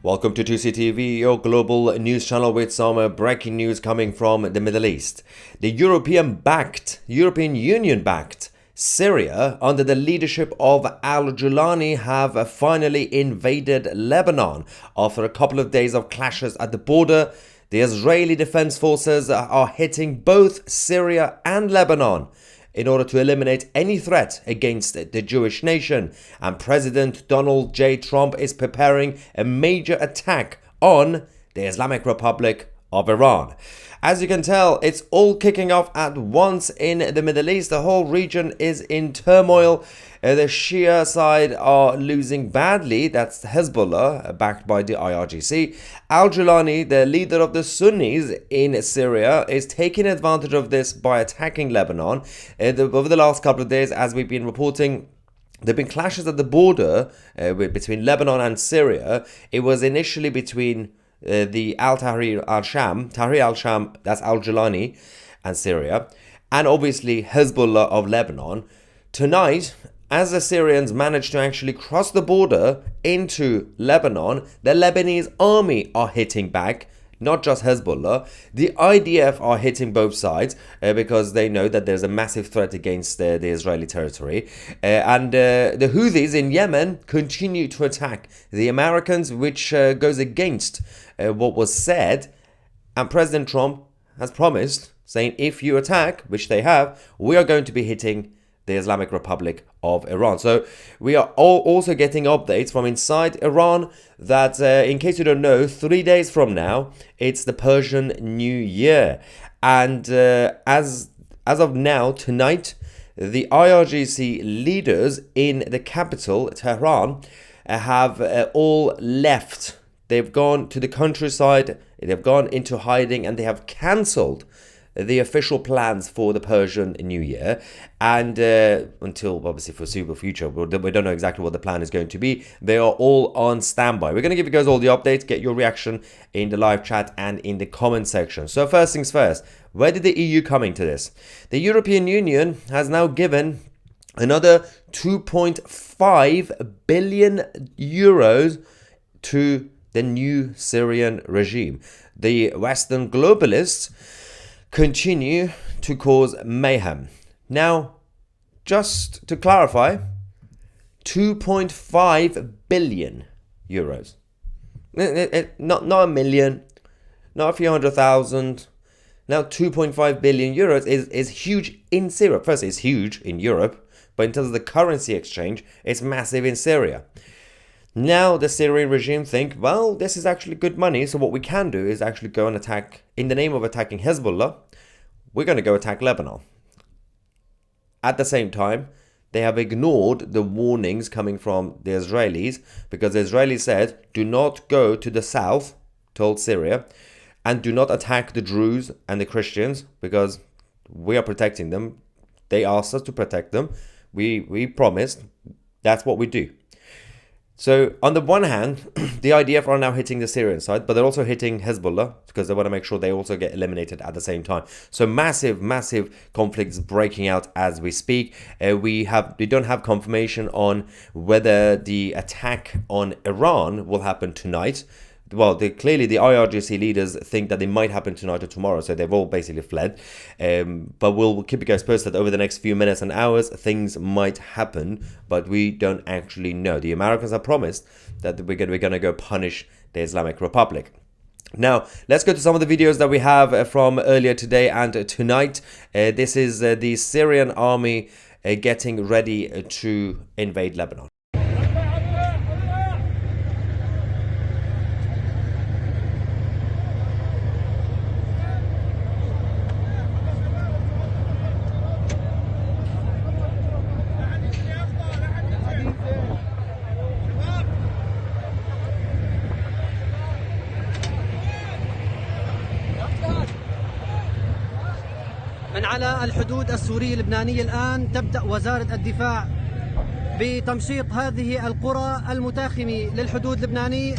Welcome to 2CTV, your global news channel with some breaking news coming from the Middle East. The European Union-backed Syria, under the leadership of Joulani, have finally invaded Lebanon. After a couple of days of clashes at the border, the Israeli Defense Forces are hitting both Syria and Lebanon in order to eliminate any threat against the Jewish nation. And President Donald J. Trump is preparing a major attack on the Islamic Republic of Iran. As you can tell, it's all kicking off at once in the Middle East. The whole region is in turmoil. The Shia side are losing badly. That's Hezbollah, backed by the IRGC. Joulani, the leader of the Sunnis in Syria, is taking advantage of this by attacking Lebanon. Over the last couple of days, as we've been reporting, there have been clashes at the border between Lebanon and Syria. It was initially between the Tahrir al-Sham, that's Joulani and Syria, and obviously Hezbollah of Lebanon. Tonight, as the Syrians managed to actually cross the border into Lebanon, the Lebanese army are hitting back, not just Hezbollah. The IDF are hitting both sides because they know that there's a massive threat against the Israeli territory. And the Houthis in Yemen continue to attack the Americans, which goes against what was said. And President Trump has promised, saying if you attack, which they have, we are going to be hitting the Islamic Republic of Iran. So we are also getting updates from inside Iran that, in case you don't know, 3 days from now, it's the Persian New Year. And as of now, tonight, the IRGC leaders in the capital, Tehran, have all left. They've gone to the countryside, they've gone into hiding, and they have cancelled the official plans for the Persian New Year. And until obviously foreseeable future, we don't know exactly what the plan is going to be. They are all on standby. We're going to give you guys all the updates, get your reaction in the live chat and in the comment section. So first things first, where did the EU come into this? The European Union has now given another 2.5 billion euros to the new Syrian regime. The Western globalists continue to cause mayhem. Now, just to clarify, 2.5 billion euros. Not a million, not a few 100,000. Now, 2.5 billion euros is huge in Syria. First, it's huge in Europe, but in terms of the currency exchange, it's massive in Syria. Now the Syrian regime think, well, this is actually good money, so what we can do is actually go and attack, in the name of attacking Hezbollah, we're going to go attack Lebanon. At the same time, they have ignored the warnings coming from the Israelis, because the Israelis said, do not go to the south, told Syria, and do not attack the Druze and the Christians, because we are protecting them. They asked us to protect them. We promised. That's what we do. So on the one hand, the IDF are now hitting the Syrian side, but they're also hitting Hezbollah because they want to make sure they also get eliminated at the same time. So massive conflicts breaking out as we speak. We don't have confirmation on whether the attack on Iran will happen tonight. Well, clearly the IRGC leaders think that they might happen tonight or tomorrow, so they've all basically fled. But we'll keep you guys posted over the next few minutes and hours. Things might happen, but we don't actually know. The Americans have promised that we're going to go punish the Islamic Republic. Now, let's go to some of the videos that we have from earlier today and tonight. This is the Syrian army getting ready to invade Lebanon. من على الحدود السورية اللبنانية الآن تبدأ وزارة الدفاع بتمشيط هذه القرى المتاخمة للحدود اللبنانية.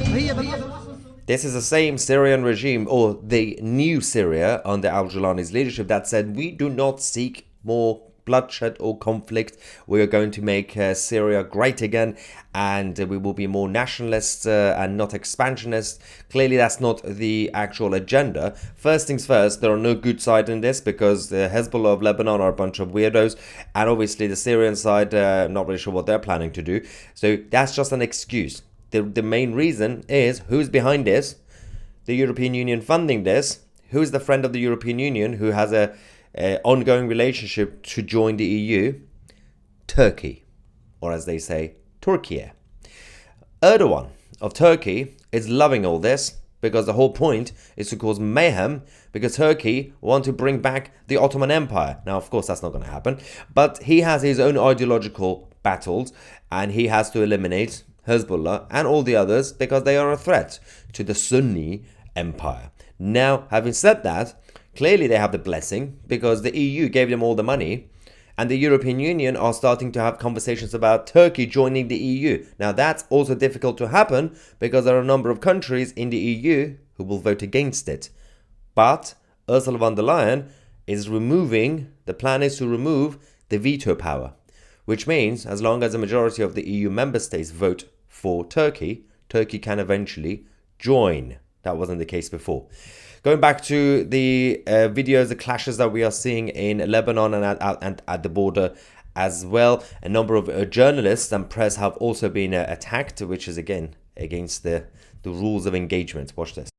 This is the same Syrian regime, or the new Syria under Joulani's leadership, that said we do not seek more bloodshed or conflict. We are going to make Syria great again, and we will be more nationalist and not expansionist. Clearly, that's not the actual agenda. First things first, there are no good side in this because the Hezbollah of Lebanon are a bunch of weirdos, and obviously the Syrian side, not really sure what they're planning to do. So that's just an excuse. The main reason is who's behind this? The European Union funding this. Who's the friend of the European Union who has a ongoing relationship to join the EU? Turkey, or as they say, Turkey. Erdogan of Turkey is loving all this because the whole point is to cause mayhem because Turkey want to bring back the Ottoman Empire. Now, of course, that's not going to happen, but he has his own ideological battles and he has to eliminate Hezbollah and all the others because they are a threat to the Sunni Empire. Now, having said that, clearly they have the blessing because the EU gave them all the money and the European Union are starting to have conversations about Turkey joining the EU. Now, that's also difficult to happen because there are a number of countries in the EU who will vote against it. But Ursula von der Leyen is the plan is to remove the veto power, which means as long as a majority of the EU member states vote for Turkey, Turkey can eventually join. That wasn't the case before. Going back to the videos, the clashes that we are seeing in Lebanon and at the border as well. A number of journalists and press have also been attacked, which is again against the rules of engagement. Watch this.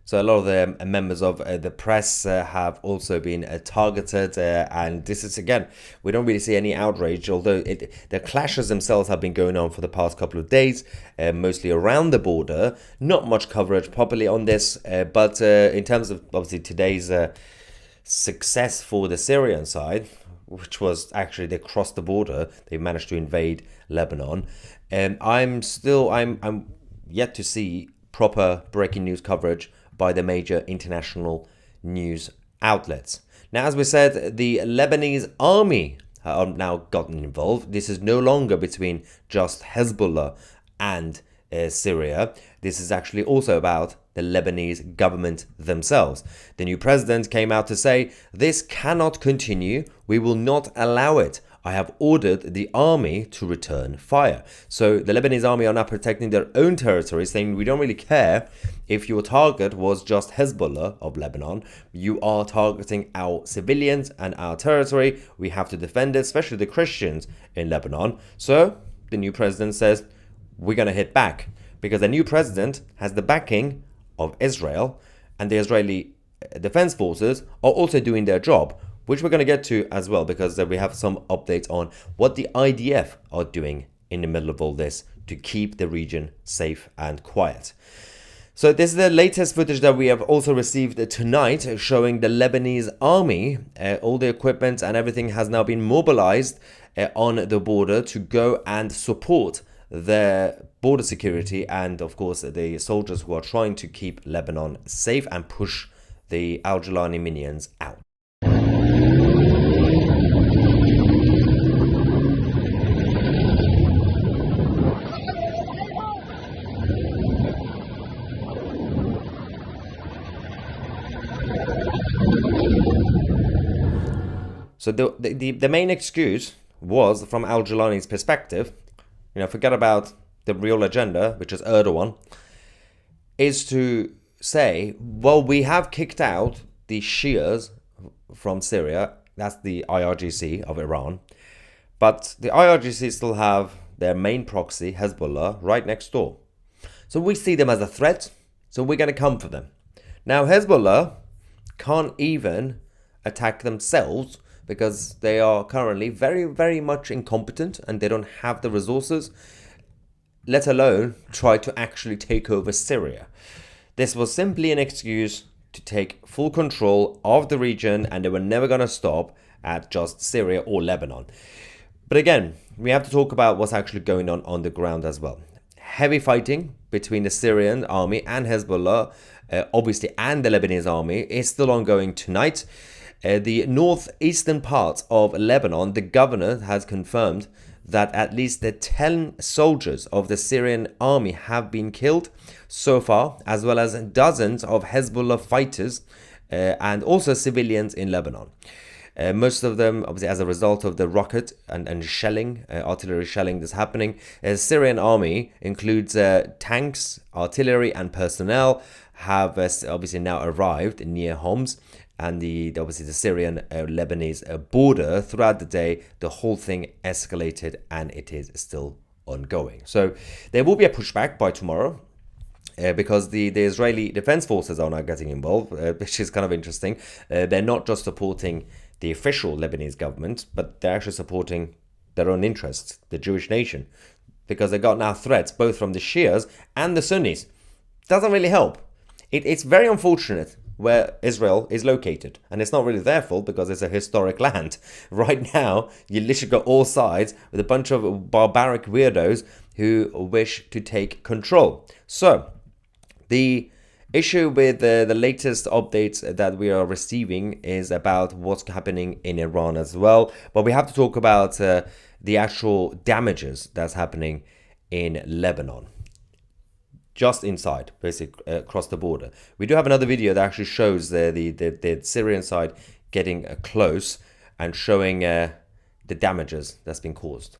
So a lot of the members of the press have also been targeted, and this is, again, we don't really see any outrage, although the clashes themselves have been going on for the past couple of days, mostly around the border. Not much coverage properly on this, but in terms of obviously today's success for the Syrian side, which was actually they crossed the border, they managed to invade Lebanon. I'm yet to see proper breaking news coverage by the major international news outlets. Now, as we said, the Lebanese army have now gotten involved. This is no longer between just Hezbollah and Syria. This is actually also about the Lebanese government themselves. The new president came out to say, "This cannot continue. We will not allow it. I have ordered the army to return fire." So the Lebanese army are now protecting their own territory, saying we don't really care if your target was just Hezbollah of Lebanon. You are targeting our civilians and our territory. We have to defend it, especially the Christians in Lebanon. So the new president says, we're going to hit back because the new president has the backing of Israel, and the Israeli defense forces are also doing their job, which we're going to get to as well, because we have some updates on what the IDF are doing in the middle of all this to keep the region safe and quiet. So this is the latest footage that we have also received tonight, showing the Lebanese army. All the equipment and everything has now been mobilized on the border to go and support the border security and, of course, the soldiers who are trying to keep Lebanon safe and push the Joulani minions out. So the main excuse was, from Joulani's perspective, forget about the real agenda, which is Erdogan, is to say, well, we have kicked out the Shias from Syria. That's the IRGC of Iran. But the IRGC still have their main proxy, Hezbollah, right next door. So we see them as a threat, so we're going to come for them. Now, Hezbollah can't even attack themselves because they are currently very, very much incompetent and they don't have the resources, let alone try to actually take over Syria. This was simply an excuse to take full control of the region, and they were never going to stop at just Syria or Lebanon. But again, we have to talk about what's actually going on the ground as well. Heavy fighting between the Syrian army and Hezbollah obviously, and the Lebanese army is still ongoing tonight. The northeastern part of Lebanon, the governor has confirmed that at least 10 soldiers of the Syrian army have been killed so far, as well as dozens of Hezbollah fighters and also civilians in Lebanon. Most of them, obviously, as a result of the rocket and shelling, artillery shelling that's happening. The Syrian army includes tanks, artillery, and personnel have obviously now arrived near Homs and the Syrian Lebanese border. Throughout the day, the whole thing escalated and it is still ongoing. So there will be a pushback by tomorrow. Because the Israeli Defense Forces are now getting involved, which is kind of interesting. They're not just supporting the official Lebanese government, but they're actually supporting their own interests, the Jewish nation, because they got now threats both from the Shias and the Sunnis. Doesn't really help. It's very unfortunate where Israel is located, and it's not really their fault because it's a historic land. Right now, you literally got all sides with a bunch of barbaric weirdos who wish to take control. So the issue with the latest updates that we are receiving is about what's happening in Iran as well. But we have to talk about the actual damages that's happening in Lebanon. Just inside, basically, across the border. We do have another video that actually shows the Syrian side getting close and showing the damages that's been caused.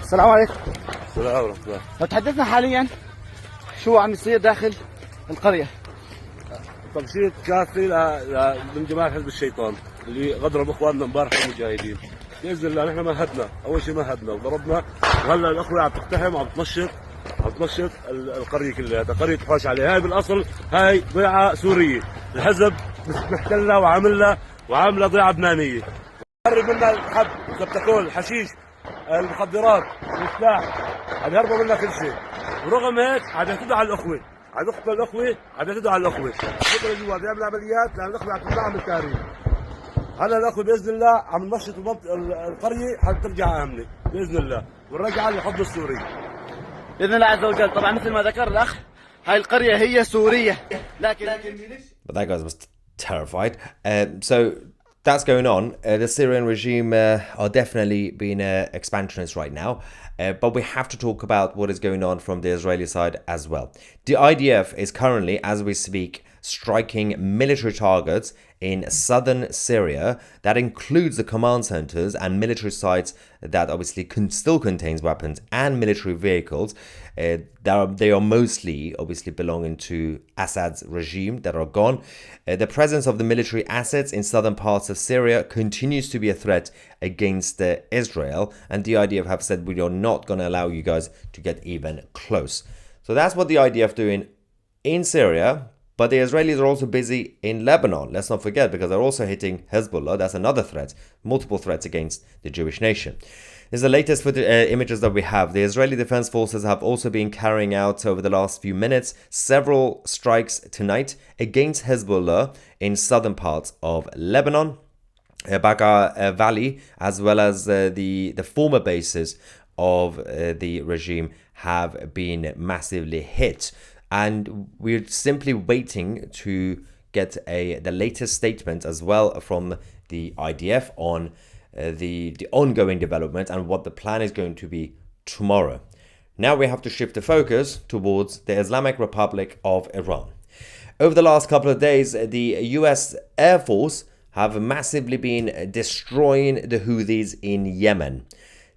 السلام عليكم. السلام ورحمة الله. لو تحدثنا حاليا شو عم يصير داخل القرية؟ تبشير كافي من جماعة حزب الشيطان اللي غدروا باخواننا امبارح المجاهدين. بإذن الله نحن مهدنا، أول شيء مهدنا وضربنا وهلا الأخوة عم تقتحم وعم تنشط القرية كلها، قرية تحوش عليها، هاي بالأصل هاي ضيعة سورية، الحزب محتلها وعاملة ضيعة لبنانية. قرب منا الحب، الكبتكول، الحشيش، المخدرات، السلاح، عم يهربوا منا كل شيء. ورغم هيك عم يعتدوا على الأخوة، عم يقتلوا الأخوة، عم يعتدوا على الأخوة. بكره جوا بيعمل عمليات لأن الأخوة عم تطلع من التاريخ. هلا الأخوة بإذن الله عم ننشط القرية حتى ترجع آمنة بإذن الله، ونرجع للحب السوري. بإذن الله عز وجل. طبعا مثل ما ذكر الأخ هاي القرية هي سورية لكن But that guy was terrified. So that's going on. The Syrian regime are definitely being expansionist right now. But we have to talk about what is going on from the Israeli side as well. The IDF is currently, as we speak, striking military targets in southern Syria. That includes the command centers and military sites that obviously still contains weapons and military vehicles. They are mostly obviously belonging to Assad's regime that are gone. The presence of the military assets in southern parts of Syria continues to be a threat against Israel, and the IDF have said we are not going to allow you guys to get even close. So that's what the IDF doing in Syria. But the Israelis are also busy in Lebanon, let's not forget, because they're also hitting Hezbollah. That's another threat, multiple threats against the Jewish nation. This is the latest images that we have. The Israeli Defense Forces have also been carrying out, over the last few minutes, several strikes tonight against Hezbollah in southern parts of Lebanon, Baqa Valley, as well as the former bases of the regime have been massively hit. And we're simply waiting to get the latest statement as well from the IDF on the ongoing development and what the plan is going to be tomorrow. Now we have to shift the focus towards the Islamic Republic of Iran. Over the last couple of days, the US Air Force have massively been destroying the Houthis in Yemen.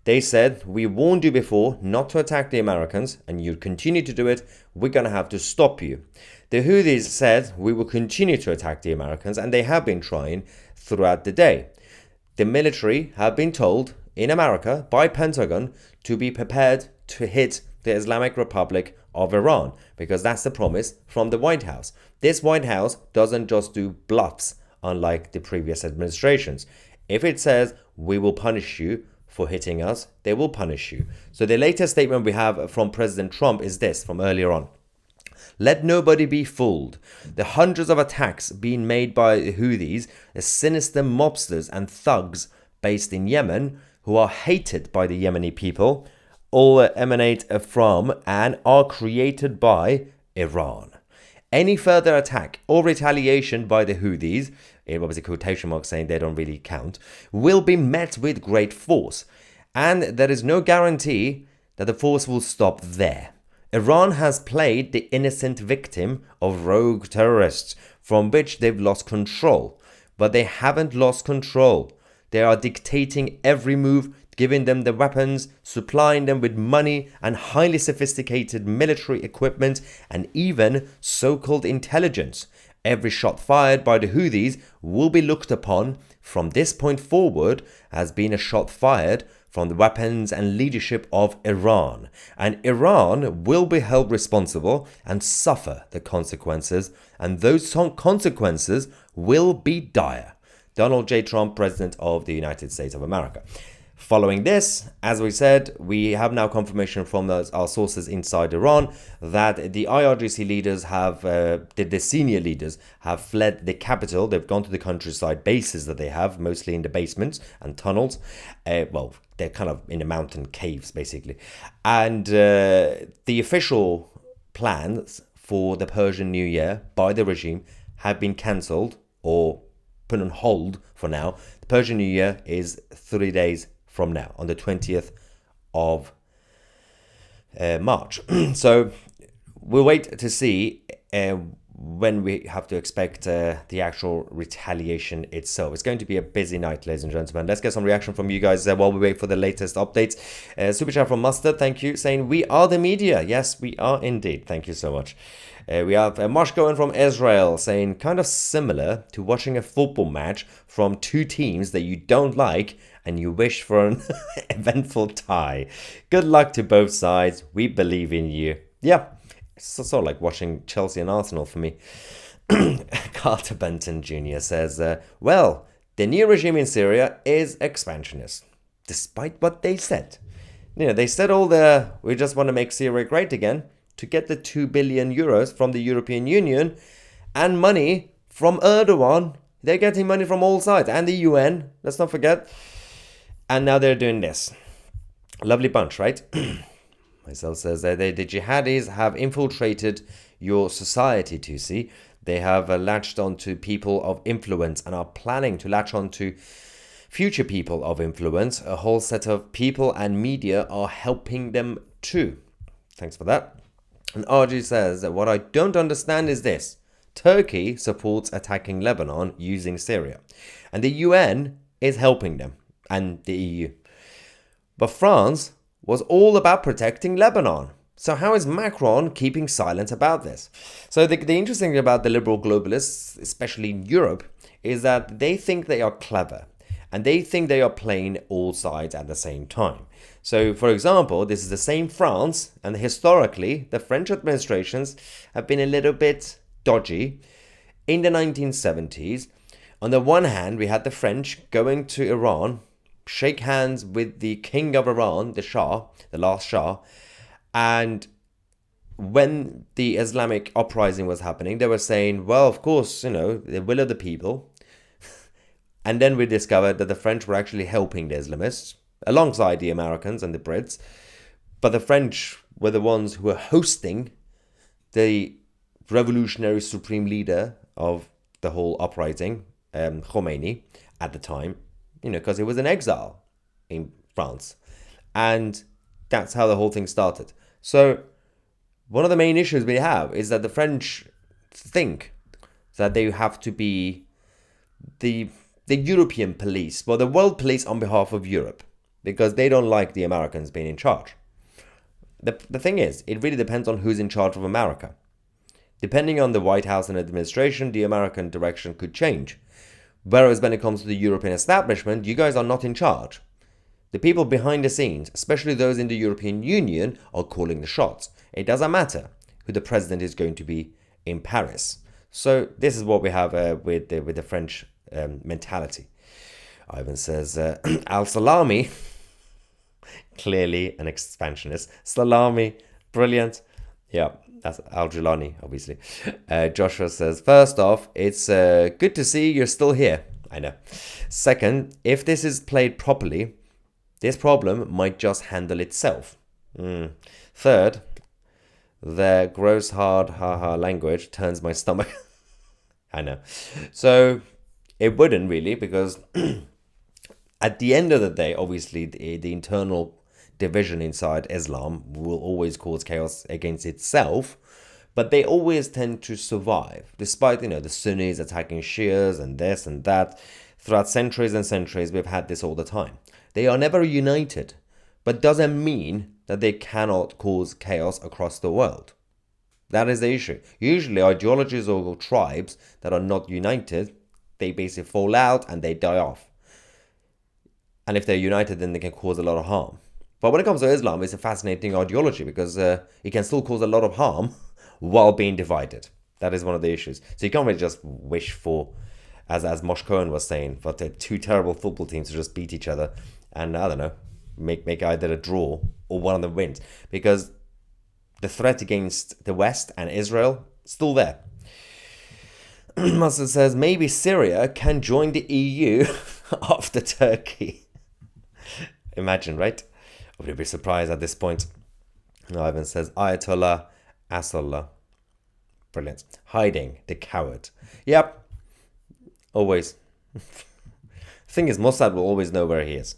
They said, we warned you before not to attack the Americans, and you continue to do it, we're going to have to stop you. The Houthis said, we will continue to attack the Americans, and they have been trying throughout the day. The military have been told in America by Pentagon to be prepared to hit the Islamic Republic of Iran, because that's the promise from the White House. This White House doesn't just do bluffs, unlike the previous administrations. If it says, we will punish you for hitting us, they will punish you. So the latest statement we have from President Trump is this, from earlier on. Let nobody be fooled. The hundreds of attacks being made by the Houthis, the sinister mobsters and thugs based in Yemen, who are hated by the Yemeni people, all emanate from and are created by Iran. Any further attack or retaliation by the Houthis, in obviously quotation marks saying they don't really count, will be met with great force. And there is no guarantee that the force will stop there. Iran has played the innocent victim of rogue terrorists from which they've lost control. But they haven't lost control. They are dictating every move, giving them the weapons, supplying them with money and highly sophisticated military equipment and even so-called intelligence. Every shot fired by the Houthis will be looked upon from this point forward as being a shot fired from the weapons and leadership of Iran. And Iran will be held responsible and suffer the consequences, and those consequences will be dire. Donald J. Trump, President of the United States of America. Following this, as we said, we have now confirmation from our sources inside Iran that the IRGC leaders have, the senior leaders have fled the capital. They've gone to the countryside bases that they have, mostly in the basements and tunnels. Well, they're kind of in the mountain caves, basically. And the official plans for the Persian New Year by the regime have been cancelled or put on hold for now. The Persian New Year is 3 days from now, on the 20th of March. So we'll wait to see when we have to expect the actual retaliation itself. It's going to be a busy night, ladies and gentlemen. Let's get some reaction from you guys while we wait for the latest updates. Super chat from Mustard, thank you, saying, we are the media. Yes, we are indeed. Thank you so much. We have Marsh going from Israel saying, kind of similar to watching a football match from two teams that you don't like and you wish for an eventful tie. Good luck to both sides. We believe in you. Yeah, it's sort of like watching Chelsea and Arsenal for me. Carter Benton Jr. says, well, the new regime in Syria is expansionist, despite what they said. You know, they said we just want to make Syria great again, to get the 2 billion euros from the European Union and money from Erdogan. They're getting money from all sides, and the UN, let's not forget. And now they're doing this. Lovely bunch, right? Myself says that the jihadis have infiltrated your society, to see. They have latched onto people of influence and are planning to latch onto future people of influence. A whole set of people and media are helping them too. Thanks for that. And RG says that what I don't understand is this. Turkey supports attacking Lebanon using Syria. And the UN is helping them. And the EU. But France was all about protecting Lebanon. So how is Macron keeping silent about this? So the interesting thing about the liberal globalists, especially in Europe, is that they think they are clever. And they think they are playing all sides at the same time. So, for example, this is the same France, and historically, the French administrations have been a little bit dodgy. In the 1970s, on the one hand, we had the French going to Iran, shake hands with the king of Iran, the Shah, the last Shah, and when the Islamic uprising was happening, they were saying, well, of course, you know, the will of the people. And then we discovered that the French were actually helping the Islamists, alongside the Americans and the Brits. But the French were the ones who were hosting the revolutionary supreme leader of the whole uprising, Khomeini, at the time, you know, because he was in exile in France. And that's how the whole thing started. So one of the main issues we have is that the French think that they have to be the European police, well, the world police on behalf of Europe, because they don't like the Americans being in charge. The thing is, it really depends on who's in charge of America. Depending on the White House and administration, the American direction could change. Whereas when it comes to the European establishment, you guys are not in charge. The people behind the scenes, especially those in the European Union, are calling the shots. It doesn't matter who the president is going to be in Paris. So this is what we have with the French mentality. Ivan says, Al-Salami, clearly an expansionist. Salami, brilliant. Yeah, that's Al-Joulani, obviously. Joshua says, first off, it's good to see you're still here. I know. Second, if this is played properly, this problem might just handle itself. Third, Their gross hard haha language turns my stomach. I know. So it wouldn't really, because at the end of the day, obviously, the internal division inside Islam will always cause chaos against itself, but they always tend to survive, despite, the Sunnis attacking Shias and this and that. Throughout centuries and centuries, we've had this all the time. They are never united, but doesn't mean that they cannot cause chaos across the world. That is the issue. Usually, ideologies or tribes that are not united, they basically fall out and they die off. And if they're united, then they can cause a lot of harm. But when it comes to Islam, it's a fascinating ideology, because it can still cause a lot of harm while being divided. That is one of the issues. So you can't really just wish for, as Mosh Cohen was saying, for the two terrible football teams to just beat each other and, I don't know, make either a draw or one of them wins. Because the threat against the West and Israel is still there. Mustard says, maybe Syria can join the EU after Turkey. Imagine, right? I would be surprised at this point. Ivan says, Ayatollah Asallah. Brilliant. Hiding, the coward. Yep. Always. Thing is, Mossad will always know where he is.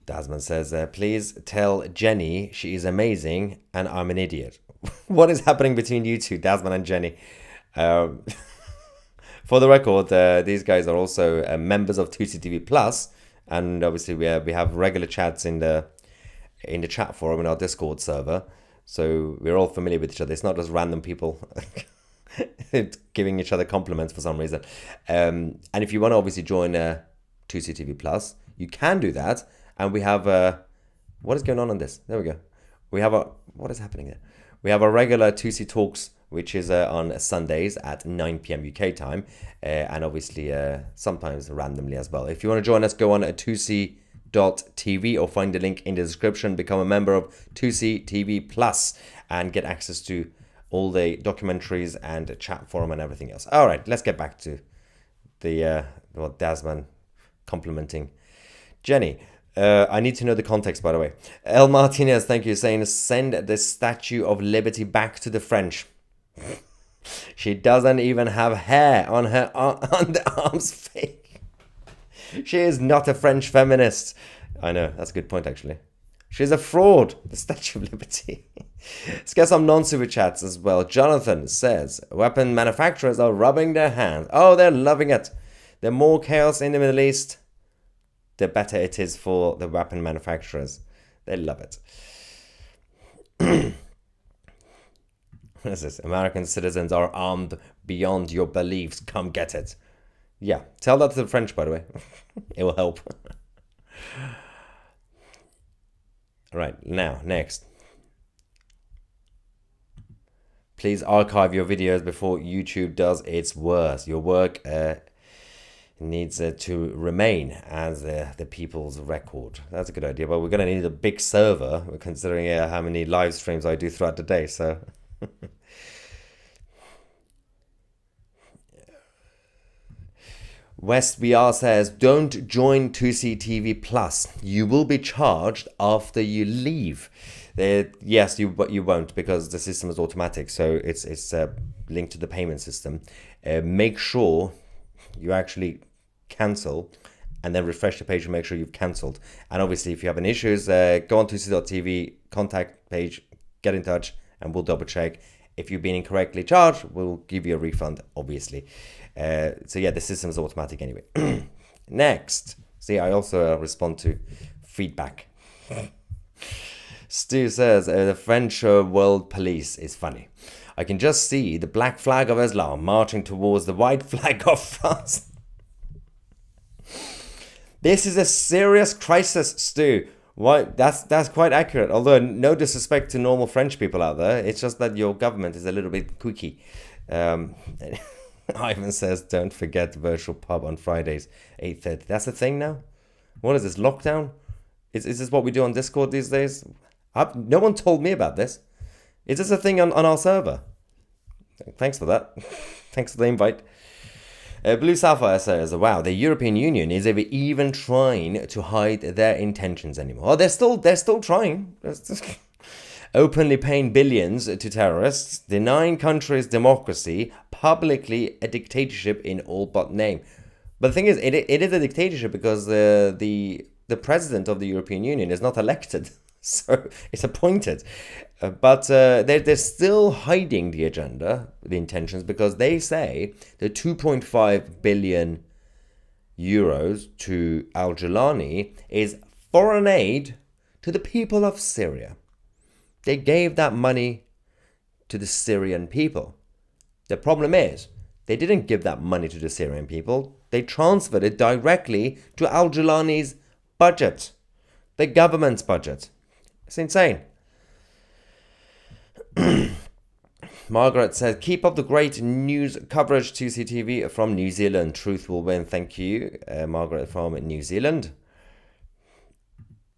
Dasman says, please tell Jenny she is amazing and I'm an idiot. What is happening between you two, Dasman and Jenny? For the record, these guys are also members of 2CTV Plus, and obviously we have regular chats in the chat forum in our Discord server, so we're all familiar with each other. It's not just random people giving each other compliments for some reason. And if you want to obviously join 2CTV Plus, you can do that. And we have what is going on this? There we go. We have what is happening there? We have a regular 2C Talks, which is on Sundays at 9 p.m. UK time, and obviously sometimes randomly as well. If you want to join us, go on 2C.tv or find the link in the description. Become a member of 2C TV Plus and get access to all the documentaries and chat forum and everything else. All right, let's get back to the Dasman complimenting Jenny. I need to know the context, by the way. El Martinez, thank you, saying, send the Statue of Liberty back to the French. She doesn't even have hair on her on the arms fake. She is not a French feminist. I know, that's a good point, actually. She's a fraud, the Statue of Liberty. Let's get some non-super chats as well. Jonathan says, weapon manufacturers are rubbing their hands. Oh, they're loving it. The more chaos in the Middle East, the better it is for the weapon manufacturers. They love it. What is this? American citizens are armed beyond your beliefs. Come get it. Yeah, tell that to the French, by the way. It will help. Right, now, next. Please archive your videos before YouTube does its worst. Your work needs to remain as the people's record. That's a good idea, but we're going to need a big server, considering how many live streams I do throughout the day, so... West BR says, don't join 2CTV Plus. You will be charged after you leave. Yes, you won't, because the system is automatic, so it's linked to the payment system. Make sure you actually cancel and then refresh the page and make sure you've cancelled. And obviously, if you have any issues, go on to c.tv, contact page, get in touch, and we'll double check. If you've been incorrectly charged, we'll give you a refund, obviously. So yeah, the system is automatic anyway. Next. See, I also respond to feedback. Stu says, the French world police is funny. I can just see the black flag of Islam marching towards the white flag of France. This is a serious crisis, Stu. Why? That's quite accurate. Although no disrespect to normal French people out there, it's just that your government is a little bit kooky. Ivan says, don't forget virtual pub on Fridays, 8:30. That's a thing now? What is this, lockdown? Is this what we do on Discord these days? No one told me about this. Is this a thing on our server? Thanks for that. Thanks for the invite. Blue Sapphire says, wow, the European Union is even trying to hide their intentions anymore. Oh, they're still trying. openly paying billions to terrorists, denying countries democracy, publicly a dictatorship in all but name. But the thing is, it is a dictatorship because the president of the European Union is not elected, so it's appointed. But they're still hiding the agenda, the intentions, because they say the 2.5 billion euros to Joulani is foreign aid to the people of Syria. They gave that money to the Syrian people. The problem is, they didn't give that money to the Syrian people. They transferred it directly to Joulani's budget, the government's budget. It's insane. Margaret says, keep up the great news coverage, 2CTV from New Zealand. Truth will win. Thank you, Margaret from New Zealand.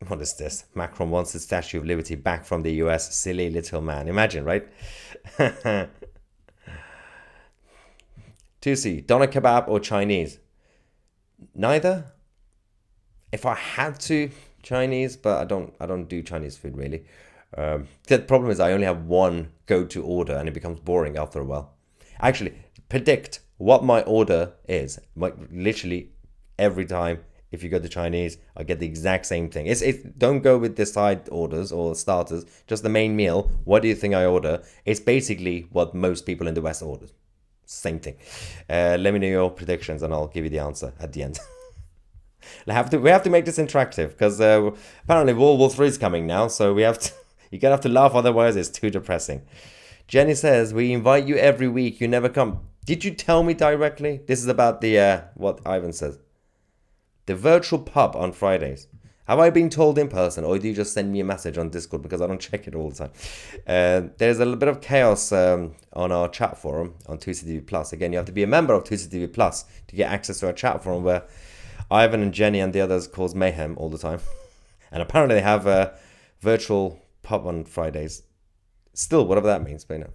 What is this? Macron wants the Statue of Liberty back from the US. Silly little man. Imagine, right? 2C, doner kebab or Chinese? Neither. If I had to, Chinese, but I don't do Chinese food really. The problem is I only have one go-to order and it becomes boring after a while. Actually, predict what my order is. Like literally every time if you go to Chinese, I get the exact same thing. It's don't go with the side orders or starters, just the main meal. What do you think I order? It's basically what most people in the West order. Same thing. Let me know your predictions and I'll give you the answer at the end. We have to make this interactive because apparently World War III is coming now, so we have to. You're gonna have to laugh, otherwise it's too depressing. Jenny says, we invite you every week, you never come. Did you tell me directly? This is about the, what Ivan says. The virtual pub on Fridays. Have I been told in person or do you just send me a message on Discord because I don't check it all the time? There's a little bit of chaos on our chat forum on 2CTV Plus. Again, you have to be a member of 2CTV Plus to get access to our chat forum where Ivan and Jenny and the others cause mayhem all the time. And apparently they have a virtual pub on Fridays. Still, whatever that means, but you know.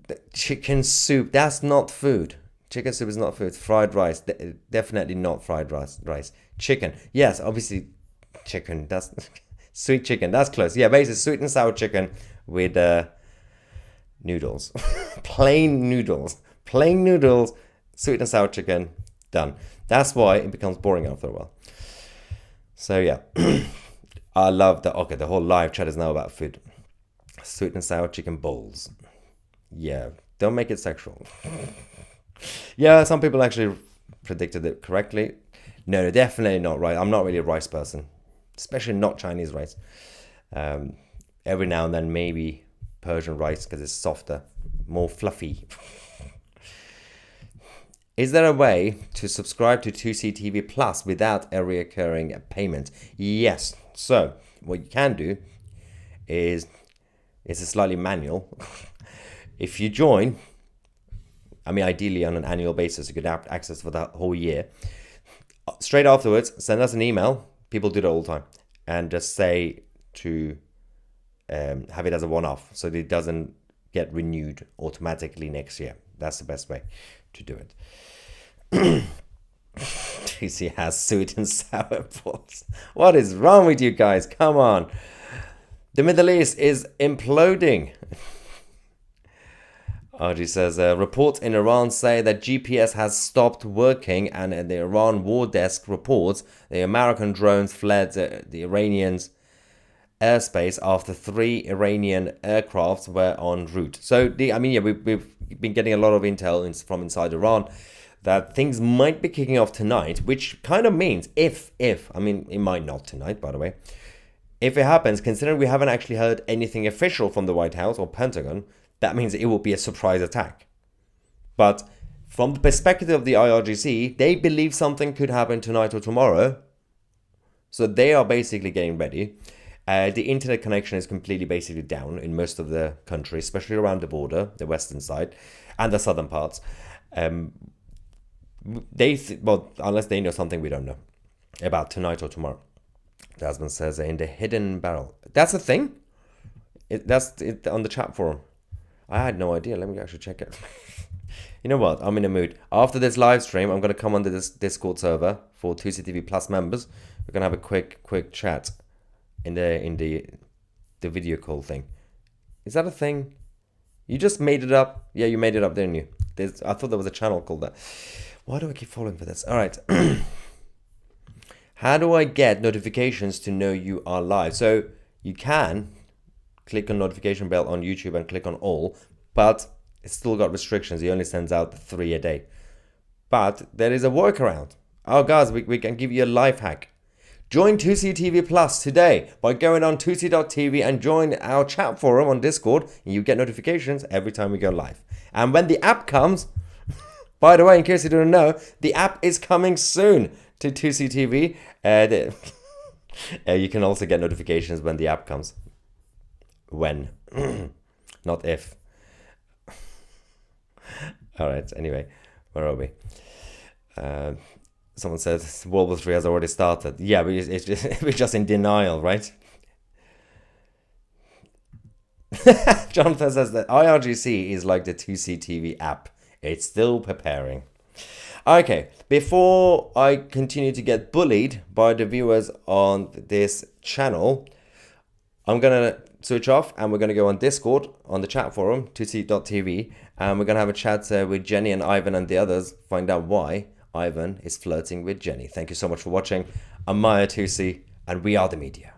The chicken soup, that's not food. Chicken soup is not food. Fried rice, definitely not fried rice. Chicken, yes, obviously chicken. That's sweet chicken. That's close. Yeah, basically sweet and sour chicken with noodles, plain noodles, sweet and sour chicken. Done. That's why it becomes boring after a while. So yeah, I love that. Okay, the whole live chat is now about food. Sweet and sour chicken bowls. Yeah, don't make it sexual. Yeah, some people actually predicted it correctly. No, definitely not right. I'm not really a rice person, especially not Chinese rice. Every now and then, maybe Persian rice because it's softer, more fluffy. Is there a way to subscribe to 2CTV Plus without a recurring payment? Yes. So what you can do is, it's a slightly manual. If you join, I mean, ideally on an annual basis, you could have access for the whole year. Straight afterwards, send us an email. People do that all the time. And just say to have it as a one-off so that it doesn't get renewed automatically next year. That's the best way to do it. TC has sweet and sour balls. What is wrong with you guys? Come on. The Middle East is imploding. RG says, reports in Iran say that GPS has stopped working, and the Iran War Desk reports the American drones fled the Iranians' airspace after 3 Iranian aircrafts were en route. So, we've been getting a lot of intel from inside Iran that things might be kicking off tonight, which kind of means if, it might not tonight, by the way. If it happens, considering we haven't actually heard anything official from the White House or Pentagon, that means it will be a surprise attack. But from the perspective of the IRGC, they believe something could happen tonight or tomorrow. So they are basically getting ready. The internet connection is completely basically down in most of the country, especially around the border, the western side, and the southern parts. Unless they know something we don't know about tonight or tomorrow. Desmond says, in the hidden barrel. That's a thing? That's it on the chat forum. I had no idea. Let me actually check it. You know what? I'm in a mood. After this live stream, I'm going to come onto this Discord server for 2CTV Plus members. We're going to have a quick chat in the video call thing. Is that a thing? You just made it up. Yeah, you made it up, didn't you? I thought there was a channel called that. Why do I keep falling for this? All right. How do I get notifications to know you are live? So you can click on notification bell on YouTube and click on all, but it's still got restrictions. It only sends out 3 a day. But there is a workaround. Oh, guys, we can give you a life hack. Join 2CTV Plus today by going on 2c.tv and join our chat forum on Discord. And you get notifications every time we go live. And when the app comes, by the way, in case you didn't know, the app is coming soon to 2CTV. You can also get notifications when the app comes. When, not if. All right, anyway, where are we? Someone said World War 3 has already started. Yeah, we're just in denial, right? Jonathan says that IRGC is like the 2CTV app. It's still preparing. Okay, before I continue to get bullied by the viewers on this channel, I'm going to switch off and we're going to go on Discord, on the chat forum, 2c.tv, and we're going to have a chat with Jenny and Ivan and the others, find out why Ivan is flirting with Jenny. Thank you so much for watching. I'm Maya 2C, and we are the media.